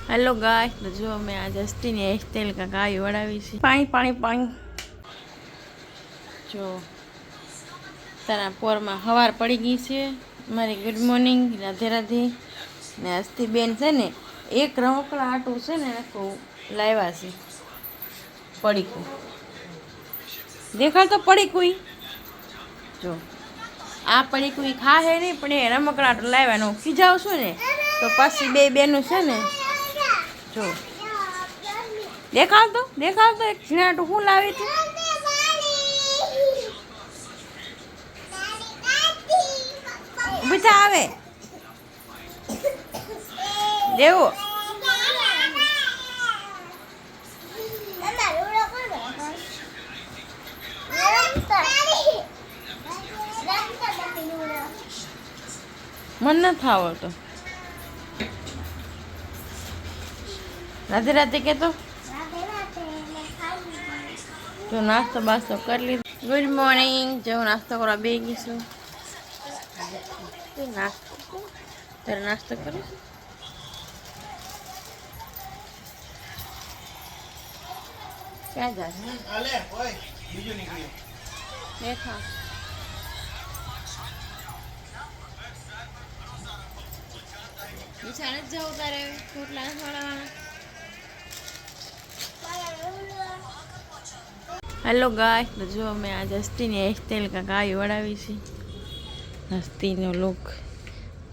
Hello guys, तो जो मैं आज हस्ती ने हेरस्टाइल का गाय वड़ावी छे। पानी पानी पानी जो तारा पोर में हवार पड़ी गई छे। मारी गुड मॉर्निंग, राधे राधे। ने हस्ती बेन छे ने एक रमकड़ा आटू छे ने को लाव्या छे। पड़ी को देखा तो पड़ी कोई जो आ पड़ी कोई खा है नहीं पण ए रमकड़ा आटू लाव्या नो खीजाव छो ने तो पाછી બે બેનું છે ને જો દેખાવ તો એક ઝીણાટું હું લાવી તું બીજા આવે દેવો मन न था आवड़तो। राधे राधे के तो जो नाश्तो बास्तो कर ली। Good morning. जो नाश्तो करा बेगी छो नाश्तो तेरा नाश्तो करो। क्या जा रहा है देखा बिछाने जाओ तारे खोटला वाला। हेलो गाइस, तो जो मैं आज हस्ती ने हेरस्टाइल का गाय वड़ावी छे। हस्ती नो लुक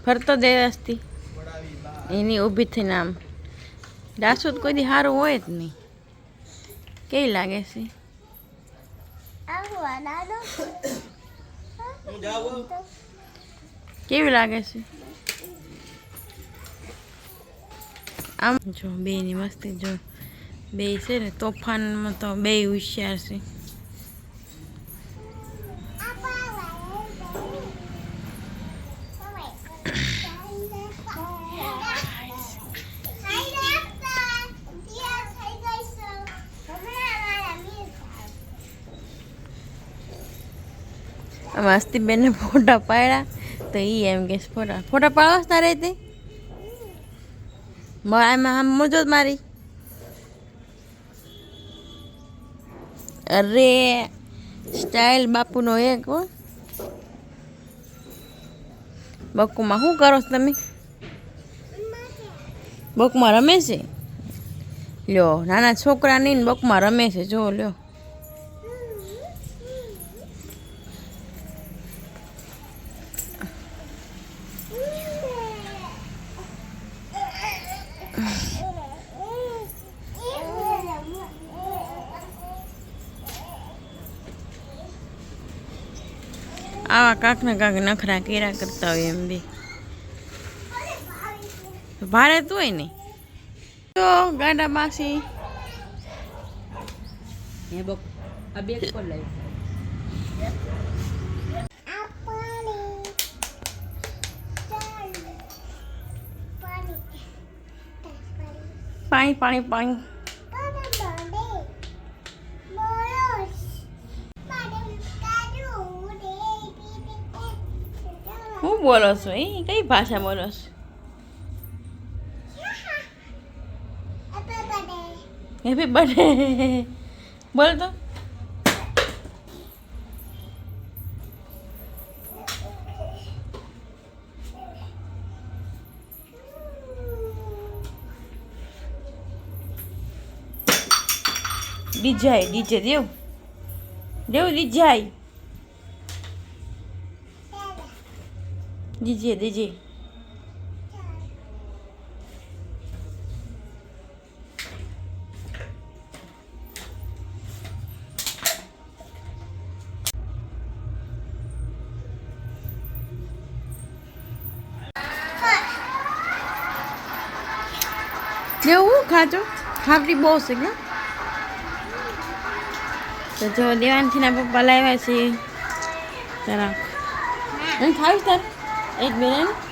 फरतो दे हस्ती एनी ऊभी थईने आम डासू तो कोई दी हारू होय ज नहीं। केवी लागे छे केवी लागे छे आम जो बेनी मस्ती जो बे छे ने तोफान में तो बे होशियार छे। मस्ती बेन ने फोटा पाड़ा तो ई एम के फोटा फोटा पाड़वा तारे ते मारा में हम मौजूद मारी। अरे स्टाइल बापू नो एक हो बकू में शू करो तमे बकू में रमे छे। ल्यो नाना छोकरा नहीं बकू में रमे छे जो ल्यो। आवा काक ने काक नखरा केरा करता हो एम बी भारे तो है नहीं तो गाडा मासी ये बक अब एक को लाई पानी पानी पानी હું બોલો છો એ કઈ ભાષા બોલો છો? હેપી બર્થડે બોલ તો ડીજે ડીજે દેવ દેવ ડીજે दीजिए दीजिए खाचो खापड़ी बहुत से क्या तो जो देवान थी ना पप्पा लाव्या छे जरा खावीश तार एक मिनट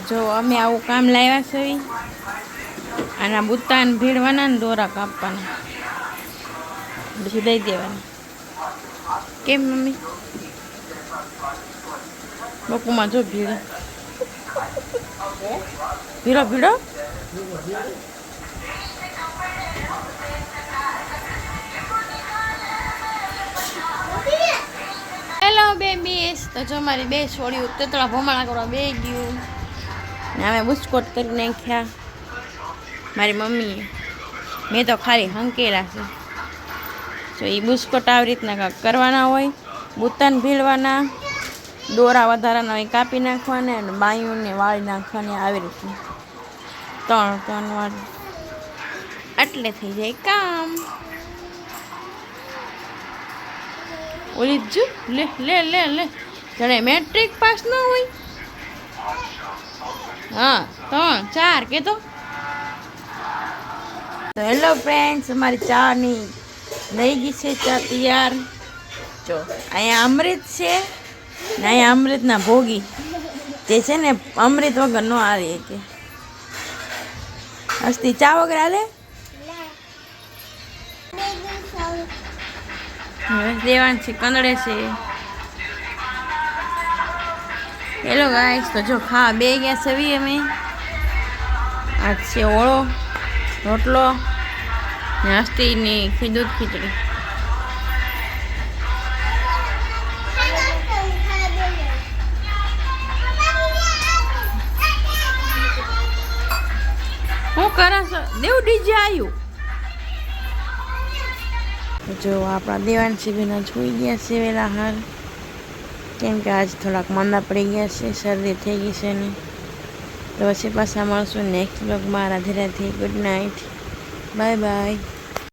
જો અમે આવું કામ લાવ્યા છે. આના બુત્તાને ભીડવાના ને દોરા કાપવાના પછી દઈ દેવાના. કેમ મમ્મી? બકુમાં જો ભીડો ભીડો ભીડો. Hello babies. તો જો મારી બે છોડ્યું તેતળા ભમાણા કરવા બે ગયું ને અમે બુસ્કોટ કરી નાખ્યા મારી મમ્મીએ. મેં તો ખાલી હંકેલા છે. તો એ બુસ્કોટ આવી રીતના કાંઈક કરવાના હોય, બુત્તાને ભીડવાના, દોરા વધારાના હોય કાપી નાખવાના અને બાયુંને વાળી નાખવાની આવી રીતના 3 વાર. એટલે થઈ જાય કામ. ઓલી જ લે લે લે લે જણે મેટ્રિક પાસ ન હોય. હા 3 4 કે તો. હેલો ફ્રેન્ડ્સ, અમારી ચાની લઈ ગઈ છે ચા તૈયાર. જો અહીંયા અમૃત છે ને અહીંયા અમૃતના ભોગી જે છે ને અમૃત વગર ન આવે કે હસ્તી ચા વગર હાલે. દેવાન છે કંદડે છે. હેલો ગાઈસ, તો જો ખા બે ગયા છે અમે. આ છે ઓળો રોટલો ને હસ્તીની દૂધ ખીચડી. હું કરો છો? દેવ ડીજે આવ્યું. જો આપણા દેવાંશી બેન જોઈ ગયા છે વેલા હાલ, કેમ કે આજ થોડાક માંદા પડી ગયા છે, શરદી થઈ ગઈ છે ને. તો પછી પાછા મળશું નેક્સ્ટ બ્લોગમાં. Radhe Radhe, good night, bye bye.